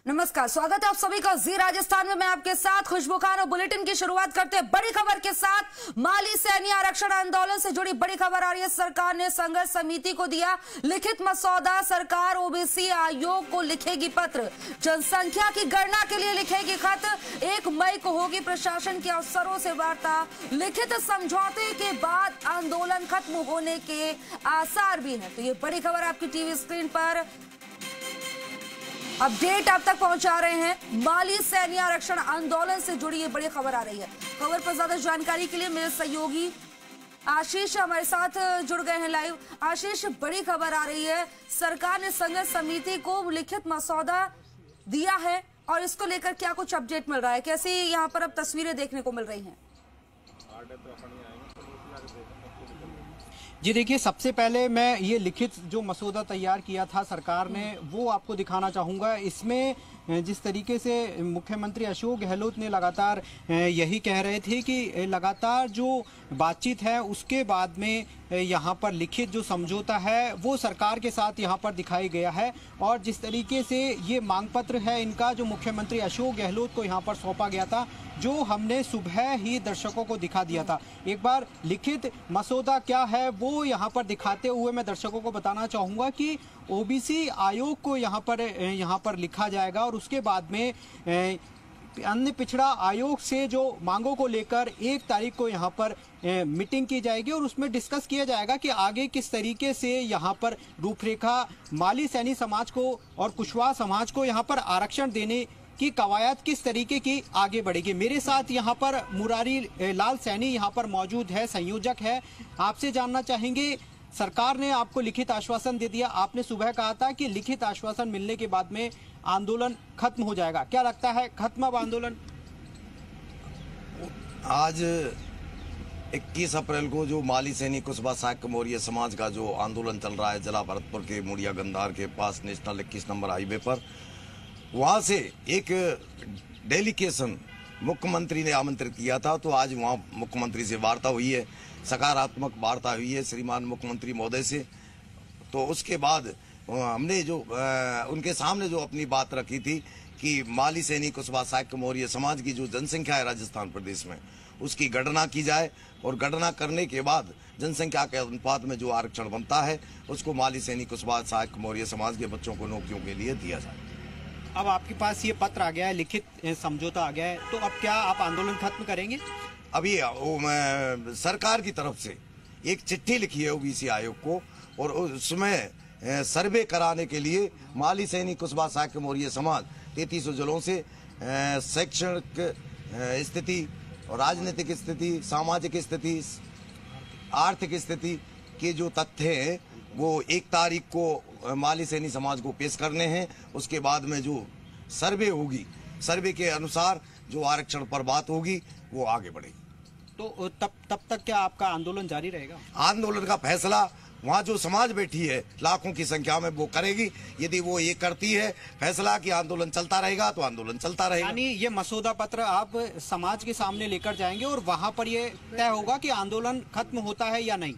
नमस्कार, स्वागत है आप सभी का जी राजस्थान में। मैं आपके साथ खुशबू खान और बुलेटिन की शुरुआत करते हैं बड़ी खबर के साथ। माली सैन्य आरक्षण आंदोलन से जुड़ी बड़ी खबर आ रही है। सरकार ने संघर्ष समिति को दिया लिखित मसौदा। सरकार ओबीसी आयोग को लिखेगी पत्र, जनसंख्या की गणना के लिए लिखेगी खत। 1 मई को होगी प्रशासन के अफसरों से वार्ता। लिखित समझौते के बाद आंदोलन खत्म होने के आसार भी हैं। तो ये बड़ी खबर आपकी टीवी स्क्रीन पर अपडेट आप तक पहुंचा रहे हैं। माली सैन्य आरक्षण आंदोलन से जुड़ी ये बड़ी खबर आ रही है। खबर पर ज्यादा जानकारी के लिए मेरे सहयोगी आशीष हमारे साथ जुड़ गए हैं लाइव। आशीष, बड़ी खबर आ रही है, सरकार ने संघर्ष समिति को लिखित मसौदा दिया है और इसको लेकर क्या कुछ अपडेट मिल रहा है? कैसी यहाँ पर अब तस्वीरें देखने को मिल रही हैं? जी देखिए, सबसे पहले मैं ये लिखित जो मसौदा तैयार किया था सरकार ने वो आपको दिखाना चाहूँगा। इसमें जिस तरीके से मुख्यमंत्री अशोक गहलोत ने लगातार यही कह रहे थे कि लगातार जो बातचीत है उसके बाद में यहाँ पर लिखित जो समझौता है वो सरकार के साथ यहाँ पर दिखाई गया है। और जिस तरीके से ये मांग पत्र है इनका जो मुख्यमंत्री अशोक गहलोत को यहाँ पर सौंपा गया था, जो हमने सुबह ही दर्शकों को दिखा दिया था। एक बार लिखित मसौदा क्या है वो यहाँ पर दिखाते हुए मैं दर्शकों को बताना चाहूँगा कि ओबीसी आयोग को यहाँ पर लिखा जाएगा और उसके बाद में अन्य पिछड़ा आयोग से जो मांगों को लेकर 1 तारीख को यहाँ पर मीटिंग की जाएगी और उसमें डिस्कस किया जाएगा कि आगे किस तरीके से यहाँ पर रूपरेखा माली सैनी समाज को और कुशवाहा समाज को यहाँ पर आरक्षण देने की कवायद किस तरीके की आगे बढ़ेगी। मेरे साथ यहाँ पर मुरारी लाल सैनी यहाँ पर मौजूद है, संयोजक है। आपसे जानना चाहेंगे, सरकार ने आपको लिखित आश्वासन दे दिया, आपने सुबह कहा था कि लिखित आश्वासन मिलने के बाद में आंदोलन खत्म हो जाएगा, क्या लगता है खत्म अब आंदोलन? आज 21 अप्रैल को जो माली सैनी कुशवाहा साक्य मौर्य समाज का जो आंदोलन चल रहा है जिला भरतपुर के मुड़िया गंधार के पास नेशनल 21 नंबर हाईवे पर, वहाँ से एक डेलीगेशन मुख्यमंत्री ने आमंत्रित किया था। तो आज वहाँ मुख्यमंत्री से वार्ता हुई है, सकारात्मक वार्ता हुई है श्रीमान मुख्यमंत्री महोदय से। तो उसके बाद हमने जो उनके सामने जो अपनी बात रखी थी कि माली सैनी कुशवाहा साक्य मौर्य समाज की जो जनसंख्या है राजस्थान प्रदेश में उसकी गणना की जाए और गणना करने के बाद जनसंख्या के अनुपात में जो आरक्षण बनता है उसको माली सैनी कुशवाहा साक्य मौर्य समाज के बच्चों को नौकरियों के लिए दिया जाए। अब आपके पास ये पत्र आ गया है, लिखित समझौता आ गया है, तो अब क्या आप आंदोलन खत्म करेंगे? अभी सरकार की तरफ से एक चिट्ठी लिखी है ओबीसी आयोग को और उसमें सर्वे कराने के लिए माली सैनी कुशवाहा साक्य मौर्य समाज 33 जिलों से शैक्षणिक स्थिति और राजनीतिक स्थिति, सामाजिक स्थिति, आर्थिक स्थिति के जो तथ्य हैं वो 1 तारीख को माली सैनी समाज को पेश करने हैं। उसके बाद में जो सर्वे होगी, सर्वे के अनुसार जो आरक्षण पर बात होगी वो आगे बढ़ेगी। तो तब तक क्या आपका आंदोलन जारी रहेगा? आंदोलन का फैसला वहाँ जो समाज बैठी है लाखों की संख्या में वो करेगी। यदि वो ये करती है फैसला कि आंदोलन चलता रहेगा तो आंदोलन चलता रहेगा। यानी ये मसौदा पत्र आप समाज के सामने लेकर जाएंगे और वहाँ पर ये तय होगा कि आंदोलन खत्म होता है या नहीं?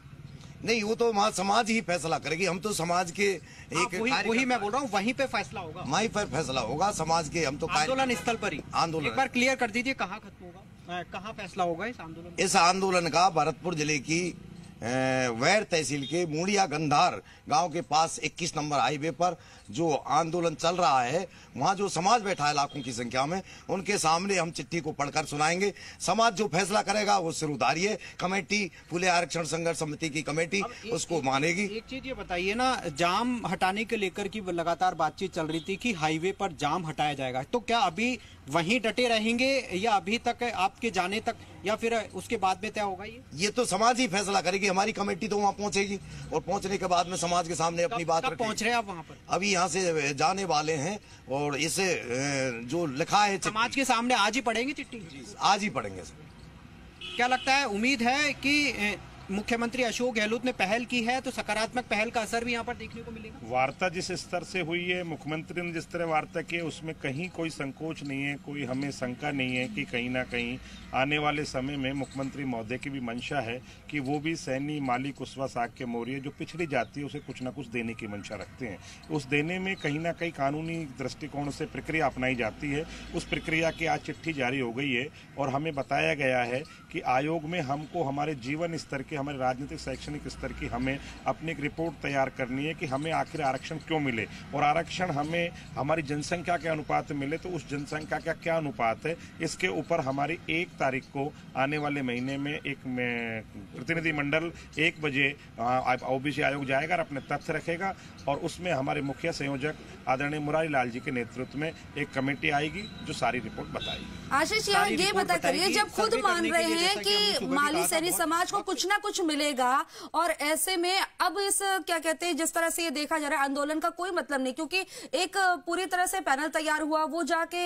नहीं, वो तो वहाँ समाज ही फैसला करेगी। हम तो समाज के एक वही मैं बोल रहा हूँ, वहीं पे फैसला होगा, वहीं पर फैसला होगा समाज के। हम तो आंदोलन स्थल पर ही आंदोलन एक बार क्लियर कर दीजिए, कहाँ खत्म होगा, कहाँ फैसला होगा इस आंदोलन? इस आंदोलन का भरतपुर जिले की वैर तहसील के मुड़िया गंधार गांव के पास 21 नंबर हाईवे पर जो आंदोलन चल रहा है, वहां जो समाज बैठा है लाखों की संख्या में, उनके सामने हम चिट्ठी को पढ़कर सुनाएंगे। समाज जो फैसला करेगा वो सिरुधारी है, कमेटी फुले आरक्षण संघर्ष समिति की कमेटी उसको मानेगी। एक चीज ये बताइए ना, जाम हटाने के लेकर की लगातार बातचीत चल रही थी कि हाईवे पर जाम हटाया जाएगा, तो क्या अभी वहीं डटे रहेंगे या अभी तक आपके जाने तक या फिर उसके बाद में तय होगा? ये तो समाज ही फैसला करेगी। हमारी कमेटी तो वहाँ पहुंचेगी और पहुंचने के बाद में समाज के सामने अपनी बात रखेगी। पहुंच रहे हैं आप वहाँ पर? अभी यहाँ से जाने वाले हैं और इसे जो लिखा है समाज के सामने आज ही पढ़ेंगे चिट्ठी? आज ही पढ़ेंगे। क्या लगता है, उम्मीद है कि मुख्यमंत्री अशोक गहलोत ने पहल की है तो सकारात्मक पहल का असर भी यहाँ पर देखने को मिलेगा। वार्ता जिस स्तर से हुई है, मुख्यमंत्री ने जिस तरह वार्ता की है, उसमें कहीं कोई संकोच नहीं है, कोई हमें शंका नहीं है कि कहीं ना कहीं आने वाले समय में मुख्यमंत्री महोदय की भी मंशा है कि वो भी सैनी, माली, कुशवाहा, साक्य मौर्य जो पिछड़ी जाति है उसे कुछ ना कुछ देने की मंशा रखते हैं। उस देने में कहीं ना कहीं कानूनी दृष्टिकोण से प्रक्रिया अपनाई जाती है। उस प्रक्रिया की आज चिट्ठी जारी हो गई है और हमें बताया गया है कि आयोग में हमको हमारे जीवन स्तर के, हमारे राजनीतिक शैक्षणिक स्तर की हमें अपनी एक रिपोर्ट तैयार करनी है कि हमें आखिर आरक्षण क्यों मिले और आरक्षण हमें हमारी जनसंख्या के अनुपात में मिले तो उस जनसंख्या का क्या अनुपात है। इसके ऊपर हमारी 1 तारीख को आने वाले महीने में एक प्रतिनिधिमंडल 1 बजे ओबीसी आयोग जाएगा और अपने तथ्य रखेगा और उसमें हमारे मुख्य संयोजक आदरणीय मुरारी लाल जी के नेतृत्व में एक कमेटी आएगी जो सारी रिपोर्ट बताएगी। आशीष, यहाँ ये बता करिए, जब खुद मान रहे हैं कि माली सैनी समाज को कुछ ना कुछ मिलेगा और ऐसे में अब इस क्या कहते हैं, जिस तरह से ये देखा जा रहा है आंदोलन का कोई मतलब नहीं, क्योंकि एक पूरी तरह से पैनल तैयार हुआ, वो जाके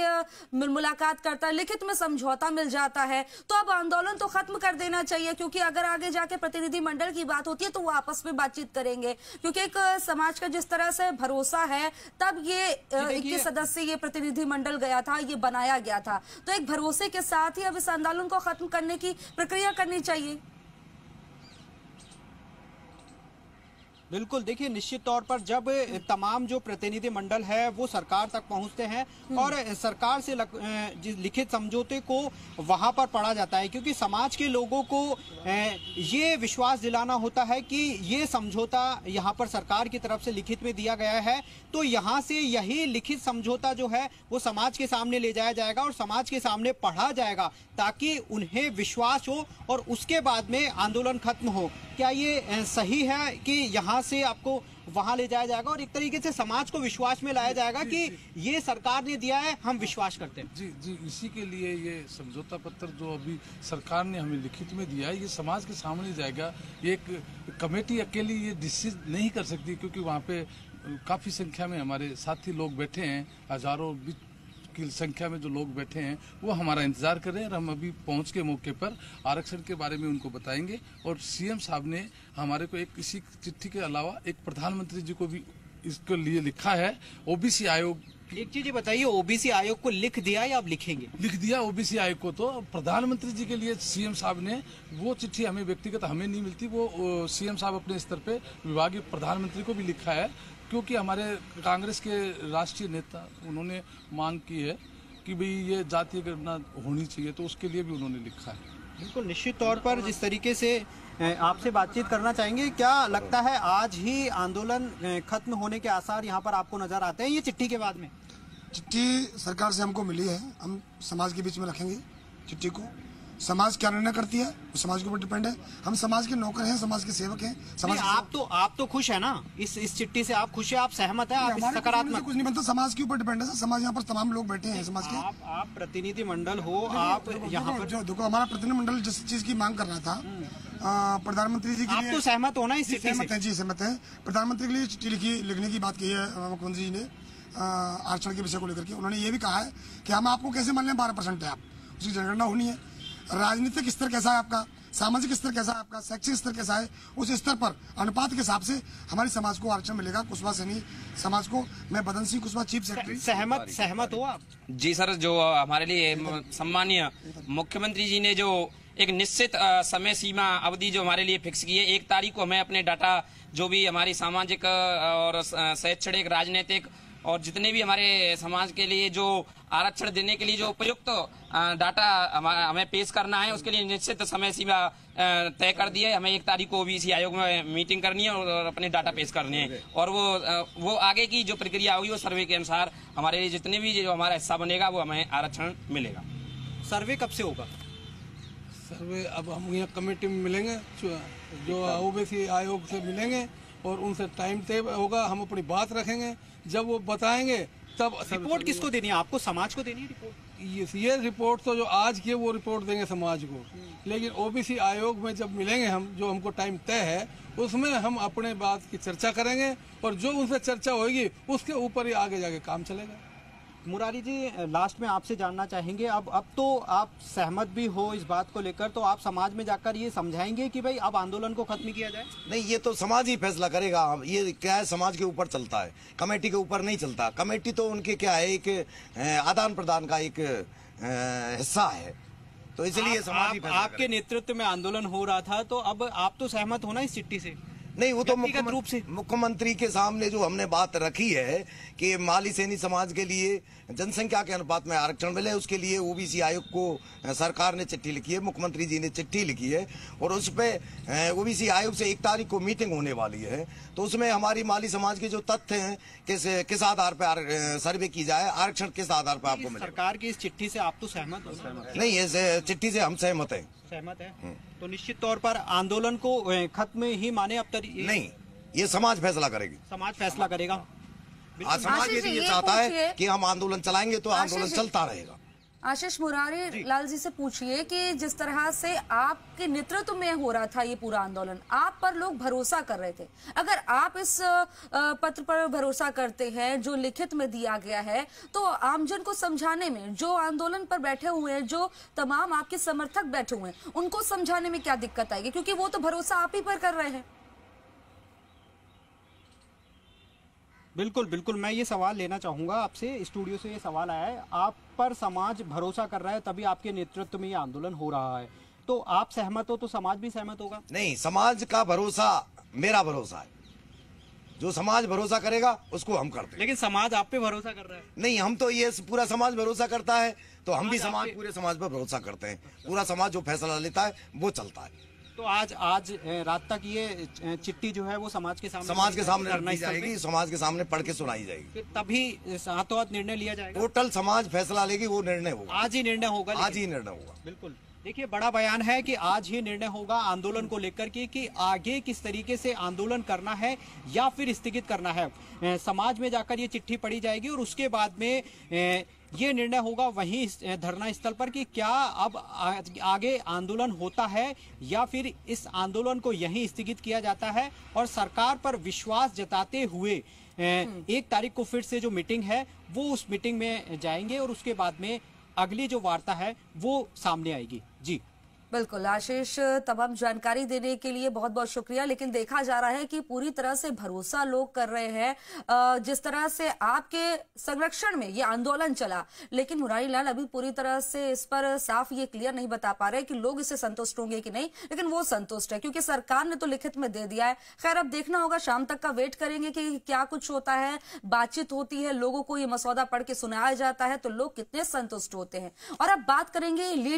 मुलाकात करता है, लिखित में समझौता मिल जाता है, तो अब आंदोलन तो खत्म कर देना चाहिए, क्योंकि अगर आगे जाके प्रतिनिधिमंडल की बात होती है तो वो आपस में बातचीत करेंगे, क्योंकि एक समाज का जिस तरह से भरोसा है तब ये 21 सदस्य ये प्रतिनिधिमंडल गया था, ये बनाया गया था, तो एक भरोसे के साथ ही अब इस आंदोलन को खत्म करने की प्रक्रिया करनी चाहिए। बिल्कुल, देखिए निश्चित तौर पर जब तमाम जो प्रतिनिधि मंडल है वो सरकार तक पहुंचते हैं और सरकार से लिखित समझौते को वहां पर पढ़ा जाता है, क्योंकि समाज के लोगों को ये विश्वास दिलाना होता है कि ये समझौता यहाँ पर सरकार की तरफ से लिखित में दिया गया है, तो यहाँ से यही लिखित समझौता जो है वो समाज के सामने ले जाया जाएगा और समाज के सामने पढ़ा जाएगा ताकि उन्हें विश्वास हो और उसके बाद में आंदोलन खत्म हो। क्या ये सही है कि यहाँ से आपको वहां ले जाया जाएगा और एक तरीके से समाज को विश्वास में लाया जाएगा कि ये सरकार ने दिया है, हम विश्वास करते हैं? जी जी, इसी के लिए ये समझौता पत्र जो अभी सरकार ने हमें लिखित में दिया है ये समाज के सामने जाएगा। ये एक कमेटी अकेली ये डिसीजन नहीं कर सकती, क्योंकि वहाँ पे काफी संख्या में हमारे साथी लोग बैठे हैं, हजारों की संख्या में जो लोग बैठे हैं वो हमारा इंतजार कर रहे हैं और हम अभी पहुंच के मौके पर आरक्षण के बारे में उनको बताएंगे। और सीएम साहब ने हमारे को एक इसी चिट्ठी के अलावा एक प्रधानमंत्री जी को भी इसके लिए लिखा है। ओबीसी आयोग, एक चीज बताइए, ओबीसी आयोग को लिख दिया या आप लिखेंगे? लिख दिया ओबीसी आयोग को, तो प्रधानमंत्री जी के लिए सीएम साहब ने वो चिट्ठी हमें व्यक्तिगत हमें नहीं मिलती, वो सीएम साहब अपने स्तर पे विभागीय प्रधानमंत्री को भी लिखा है, क्योंकि हमारे कांग्रेस के राष्ट्रीय नेता उन्होंने मांग की है कि भाई ये जातीय गणना होनी चाहिए, तो उसके लिए भी उन्होंने लिखा है। बिल्कुल, निश्चित तौर पर जिस तरीके से आपसे बातचीत करना चाहेंगे, क्या लगता है आज ही आंदोलन खत्म होने के आसार यहाँ पर आपको नजर आते हैं ये चिट्ठी के बाद में? चिट्ठी सरकार से हमको मिली है, हम समाज के बीच में रखेंगे चिट्ठी को। समाज क्या निर्णय करती है वो समाज के ऊपर डिपेंड है। हम समाज के नौकर हैं, समाज के सेवक हैं। समाज आप तो खुश है ना इस चिट्ठी से? आप खुश है, आप सहमत है, आप सकारात्मक? कुछ नहीं बनता, समाज के ऊपर डिपेंड है। समाज यहाँ पर तमाम लोग बैठे हैं समाज के। आप प्रतिनिधि मंडल हो, आप यहाँ पर जो देखो हमारा प्रतिनिधि मंडल जिस चीज की मांग कर रहा था प्रधानमंत्री जी के लिए, आप तो सहमत हो ना इस चिट्ठी से? सहमत है जी, सहमत है। प्रधानमंत्री के लिए चिट्ठी लिखने की बात की है मुख्यमंत्री जी ने आरक्षण के विषय को लेकर के। उन्होंने ये भी कहा है कि हम आपको कैसे मान लें 12% है, आप उसकी जनगणना होनी है। राजनीतिक स्तर कैसा है आपका, सामाजिक स्तर कैसा है आपका, शैक्षिक स्तर कैसा है, उस स्तर पर अनुपात के हिसाब से हमारी समाज को आरक्षण मिलेगा। कुशवाहा सैनी समाज को, मैं बदन सिंह कुशवाहा चीफ सेक्रेटरी। सहमत हो आप? जी सर, जो हमारे लिए सम्मानीय मुख्यमंत्री जी ने जो एक निश्चित समय सीमा अवधि जो हमारे लिए फिक्स की है, 1 तारीख को हमें अपने डाटा जो भी हमारी सामाजिक और शैक्षणिक, राजनीतिक और जितने भी हमारे समाज के लिए जो आरक्षण देने के लिए जो उपयुक्त डाटा हमें पेश करना है, उसके लिए निश्चित समय सीमा तय कर दी है। हमें 1 तारीख को ओबीसी आयोग में मीटिंग करनी है और अपने डाटा पेश करने हैं, और वो आगे की जो प्रक्रिया होगी वो सर्वे के अनुसार हमारे लिए जितने भी जो हमारा हिस्सा बनेगा वो हमें आरक्षण मिलेगा। सर्वे कब से होगा? सर्वे अब हम यहाँ कमेटी में मिलेंगे, जो ओबीसी आयोग से मिलेंगे और उनसे टाइम तय होगा, हम अपनी बात रखेंगे, जब वो बताएंगे तब। रिपोर्ट किसको देनी है? आपको, समाज को देनी है रिपोर्ट? ये रिपोर्ट तो जो आज की वो रिपोर्ट देंगे समाज को, लेकिन ओबीसी आयोग में जब मिलेंगे हम, जो हमको टाइम तय है, उसमें हम अपने बात की चर्चा करेंगे और जो उनसे चर्चा होगी उसके ऊपर ही आगे जाके काम चलेगा। मुरारी जी, लास्ट में आपसे जानना चाहेंगे, अब तो आप सहमत भी हो इस बात को लेकर, तो आप समाज में जाकर ये समझाएंगे कि भाई अब आंदोलन को खत्म किया जाए? नहीं, ये तो समाज ही फैसला करेगा। ये क्या है, समाज के ऊपर चलता है, कमेटी के ऊपर नहीं चलता। कमेटी तो उनके क्या है, एक आदान प्रदान का एक हिस्सा है, तो इसलिए समाज ही फैसला आपके नेतृत्व में आंदोलन हो रहा था, तो अब आप तो सहमत हो ना इस चिट्ठी से? नहीं, वो तो व्यक्तिगत रूप से मुख्यमंत्री के सामने जो हमने बात रखी है कि माली सैनी समाज के लिए जनसंख्या के अनुपात में आरक्षण मिले, उसके लिए ओबीसी आयोग को सरकार ने चिट्ठी लिखी है, मुख्यमंत्री जी ने चिट्ठी लिखी है, और उस पे ओबीसी आयोग से 1 तारीख को मीटिंग होने वाली है। तो उसमें हमारी माली समाज के जो तथ्य हैं, किस आधार पर सर्वे की जाए, आरक्षण किस आधार पर आपको मिले। सरकार की इस चिट्ठी से आप तो सहमत हो? नहीं, इस चिट्ठी से हम सहमत हैं। सहमत है? तो निश्चित तौर पर आंदोलन को खत्म ही माने अब तक? नहीं, ये समाज फैसला करेगी। समाज फैसला करेगा। आज समाज यदि ये चाहता है कि हम आंदोलन चलाएंगे तो आंदोलन चलता रहेगा। आशीष मुरारी लाल जी से पूछिए कि जिस तरह से आपके नेतृत्व में हो रहा था ये पूरा आंदोलन, आप पर लोग भरोसा कर रहे थे, अगर आप इस पत्र पर भरोसा करते हैं जो लिखित में दिया गया है, तो आमजन को समझाने में, जो आंदोलन पर बैठे हुए हैं, जो तमाम आपके समर्थक बैठे हुए हैं, उनको समझाने में क्या दिक्कत आएगी? क्योंकि वो तो भरोसा आप ही पर कर रहे हैं। बिल्कुल बिल्कुल, मैं ये सवाल लेना चाहूंगा आपसे। स्टूडियो से ये सवाल आया है, आप पर समाज भरोसा कर रहा है, तभी आपके नेतृत्व में ये आंदोलन हो रहा है, तो आप सहमत हो तो समाज भी सहमत होगा? नहीं, समाज का भरोसा मेरा भरोसा है, जो समाज भरोसा करेगा उसको हम करते हैं। लेकिन समाज आप पे भरोसा कर रहा है? नहीं, हम तो ये पूरा समाज भरोसा करता है, तो हम भी पूरे समाज पर भरोसा करते हैं। पूरा समाज जो फैसला लेता है वो चलता है। तो आज रात तक ये चिट्ठी जो है वो समाज के सामने करना जाएगी, समाज के सामने पढ़ के सुनाई जाएगी, तभी हाथों हाथ निर्णय लिया जाएगा। टोटल समाज फैसला लेगी, वो निर्णय होगा। आज ही निर्णय होगा? आज ही निर्णय होगा। बिल्कुल, देखिए बड़ा बयान है कि आज ही निर्णय होगा आंदोलन को लेकर के कि आगे किस तरीके से आंदोलन करना है या फिर स्थगित करना है। समाज में जाकर ये चिट्ठी पढ़ी जाएगी और उसके बाद में ये निर्णय होगा वहीं धरना स्थल पर कि क्या अब आगे आंदोलन होता है या फिर इस आंदोलन को यहीं स्थगित किया जाता है। और सरकार पर विश्वास जताते हुए 1 तारीख को फिर से जो मीटिंग है वो उस मीटिंग में जाएंगे और उसके बाद में अगली जो वार्ता है वो सामने आएगी। जी बिल्कुल आशीष, तमाम जानकारी देने के लिए बहुत बहुत शुक्रिया। लेकिन देखा जा रहा है कि पूरी तरह से भरोसा लोग कर रहे हैं जिस तरह से आपके संरक्षण में ये आंदोलन चला, लेकिन मुरारी लाल अभी पूरी तरह से इस पर साफ ये क्लियर नहीं बता पा रहे कि लोग इससे संतुष्ट होंगे कि नहीं, लेकिन वो संतुष्ट है क्योंकि सरकार ने तो लिखित में दे दिया है। खैर अब देखना होगा, शाम तक का वेट करेंगे कि क्या कुछ होता है, बातचीत होती है, लोगों को ये मसौदा पढ़ के सुनाया जाता है तो लोग कितने संतुष्ट होते हैं। और अब बात करेंगे लीड